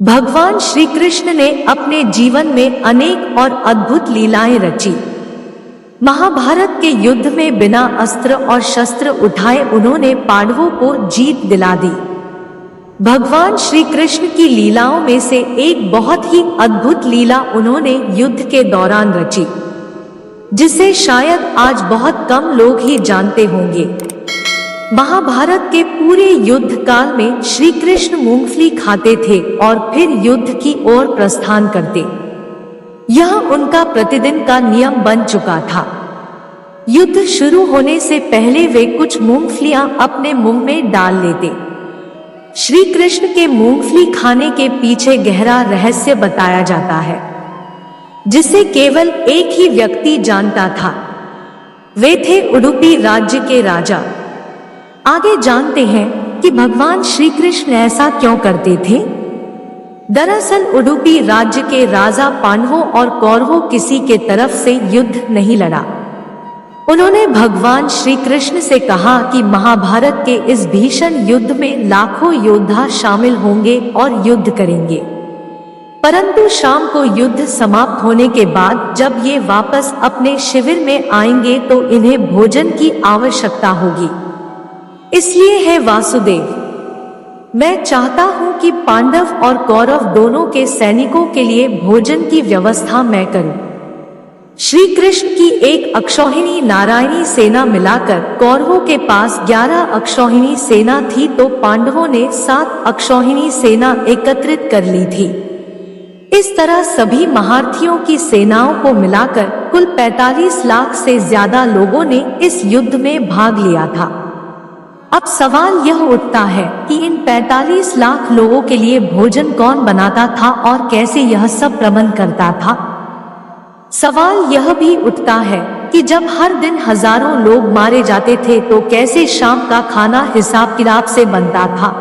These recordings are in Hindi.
भगवान श्री कृष्ण ने अपने जीवन में अनेक और अद्भुत लीलाएं रची। महाभारत के युद्ध में बिना अस्त्र और शस्त्र उठाए उन्होंने पांडवों को जीत दिला दी। भगवान श्री कृष्ण की लीलाओं में से एक बहुत ही अद्भुत लीला उन्होंने युद्ध के दौरान रची, जिसे शायद आज बहुत कम लोग ही जानते होंगे। महाभारत के पूरे युद्ध काल में श्री कृष्ण मूंगफली खाते थे और फिर युद्ध की ओर प्रस्थान करते। यह उनका प्रतिदिन का नियम बन चुका था। युद्ध शुरू होने से पहले वे कुछ मूंगफलियां अपने मुंह में डाल लेते। श्री कृष्ण के मूंगफली खाने के पीछे गहरा रहस्य बताया जाता है, जिसे केवल एक ही व्यक्ति जानता था। वे थे उडुपी राज्य के राजा। आगे जानते हैं कि भगवान श्री कृष्ण ऐसा क्यों करते थे। दरअसल उडुपी राज्य के राजा पांडवों और कौरवों किसी के तरफ से युद्ध नहीं लड़ा। उन्होंने भगवान श्री कृष्ण से कहा कि महाभारत के इस भीषण युद्ध में लाखों योद्धा शामिल होंगे और युद्ध करेंगे, परंतु शाम को युद्ध समाप्त होने के बाद जब ये वापस अपने शिविर में आएंगे तो इन्हें भोजन की आवश्यकता होगी। इसलिए है वासुदेव, मैं चाहता हूं कि पांडव और कौरव दोनों के सैनिकों के लिए भोजन की व्यवस्था मैं करूं। श्री कृष्ण की एक अक्षौहिणी नारायणी सेना मिलाकर कौरवों के पास 11 अक्षौहिणी सेना थी, तो पांडवों ने 7 अक्षौहिणी सेना एकत्रित कर ली थी। इस तरह सभी महारथियों की सेनाओं को मिलाकर कुल 45 लाख से ज्यादा लोगों ने इस युद्ध में भाग लिया था। अब सवाल यह उठता है कि इन 45 लाख लोगों के लिए भोजन कौन बनाता था और कैसे यह सब प्रबंध करता था। सवाल यह भी उठता है कि जब हर दिन हजारों लोग मारे जाते थे तो कैसे शाम का खाना हिसाब किताब से बनता था।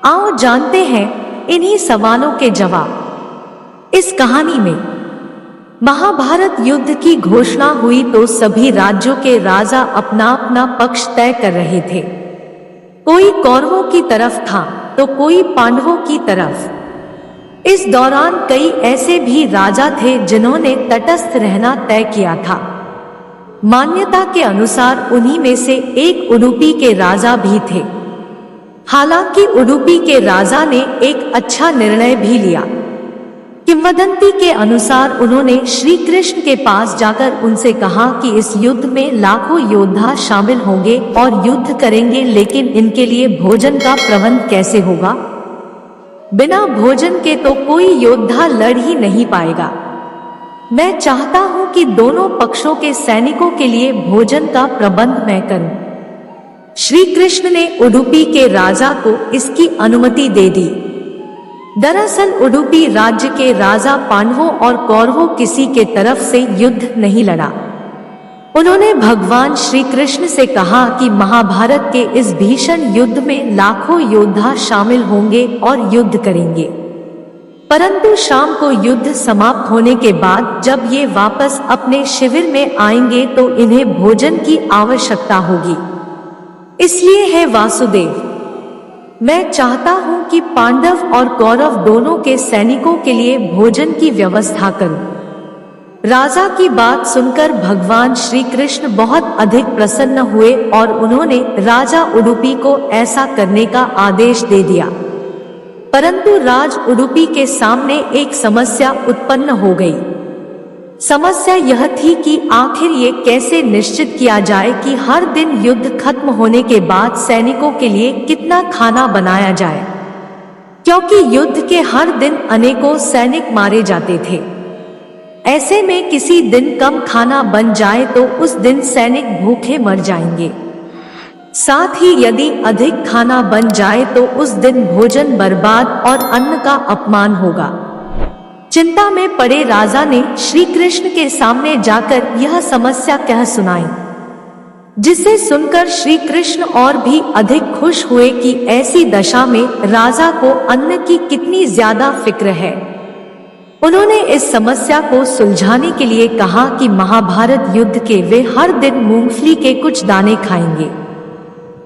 आओ जानते हैं इन्हीं सवालों के जवाब इस कहानी में। महाभारत युद्ध की घोषणा हुई तो सभी राज्यों के राजा अपना अपना पक्ष तय कर रहे थे। कोई कौरवों की तरफ था तो कोई पांडवों की तरफ। इस दौरान कई ऐसे भी राजा थे जिन्होंने तटस्थ रहना तय किया था। मान्यता के अनुसार उन्हीं में से एक उडुपी के राजा भी थे। हालांकि उडुपी के राजा ने एक अच्छा निर्णय भी लिया। किंवदंती के अनुसार उन्होंने श्री कृष्ण के पास जाकर उनसे कहा कि इस युद्ध में लाखों योद्धा शामिल होंगे और युद्ध करेंगे, लेकिन इनके लिए भोजन का प्रबंध कैसे होगा। बिना भोजन के तो कोई योद्धा लड़ ही नहीं पाएगा। मैं चाहता हूं कि दोनों पक्षों के सैनिकों के लिए भोजन का प्रबंध मैं करूं। श्री कृष्ण ने उडुपी के राजा को इसकी अनुमति दे दी। दरअसल उडुपी राज्य के राजा पांडवों और कौरवों किसी के तरफ से युद्ध नहीं लड़ा। उन्होंने भगवान श्री कृष्ण से कहा कि महाभारत के इस भीषण युद्ध में लाखों योद्धा शामिल होंगे और युद्ध करेंगे, परंतु शाम को युद्ध समाप्त होने के बाद जब ये वापस अपने शिविर में आएंगे तो इन्हें भोजन की आवश्यकता होगी। इसलिए है वासुदेव, मैं चाहता हूं कि पांडव और कौरव दोनों के सैनिकों के लिए भोजन की व्यवस्था करूं। राजा की बात सुनकर भगवान श्री कृष्ण बहुत अधिक प्रसन्न हुए और उन्होंने राजा उडुपी को ऐसा करने का आदेश दे दिया। परंतु राज उडुपी के सामने एक समस्या उत्पन्न हो गई। समस्या यह थी कि आखिर ये कैसे निश्चित किया जाए कि हर दिन युद्ध खत्म होने के बाद सैनिकों के लिए कितना खाना बनाया जाए, क्योंकि युद्ध के हर दिन अनेकों सैनिक मारे जाते थे। ऐसे में किसी दिन कम खाना बन जाए तो उस दिन सैनिक भूखे मर जाएंगे। साथ ही यदि अधिक खाना बन जाए तो उस दिन भोजन बर्बाद और अन्न का अपमान होगा। चिंता में पड़े राजा ने श्री कृष्ण के सामने जाकर यह समस्या कह सुनाई, जिसे सुनकर श्री कृष्ण और भी अधिक खुश हुए कि ऐसी दशा में राजा को अन्न की कितनी ज्यादा फिक्र है। उन्होंने इस समस्या को सुलझाने के लिए कहा कि महाभारत युद्ध के वे हर दिन मूंगफली के कुछ दाने खाएंगे।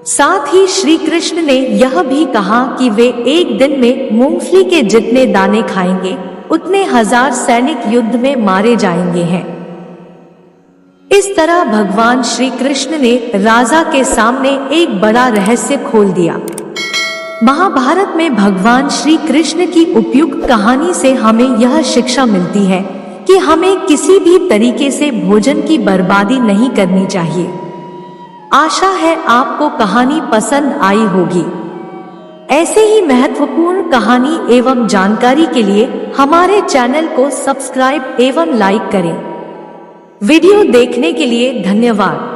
साथ ही श्री कृष्ण ने यह भी कहा कि वे एक दिन में मूंगफली के जितने दाने खाएंगे उतने 1000 सैनिक युद्ध में मारे जाएंगे हैं। इस तरह भगवान श्री कृष्ण ने राजा के सामने एक बड़ा रहस्य खोल दिया। महाभारत में भगवान श्री कृष्ण की उपयुक्त कहानी से हमें यह शिक्षा मिलती है कि हमें किसी भी तरीके से भोजन की बर्बादी नहीं करनी चाहिए। आशा है आपको कहानी पसंद आई होगी। ऐसे ही महत्वपूर्ण कहानी एवं जानकारी के लिए हमारे चैनल को सब्सक्राइब एवं लाइक करें। वीडियो देखने के लिए धन्यवाद।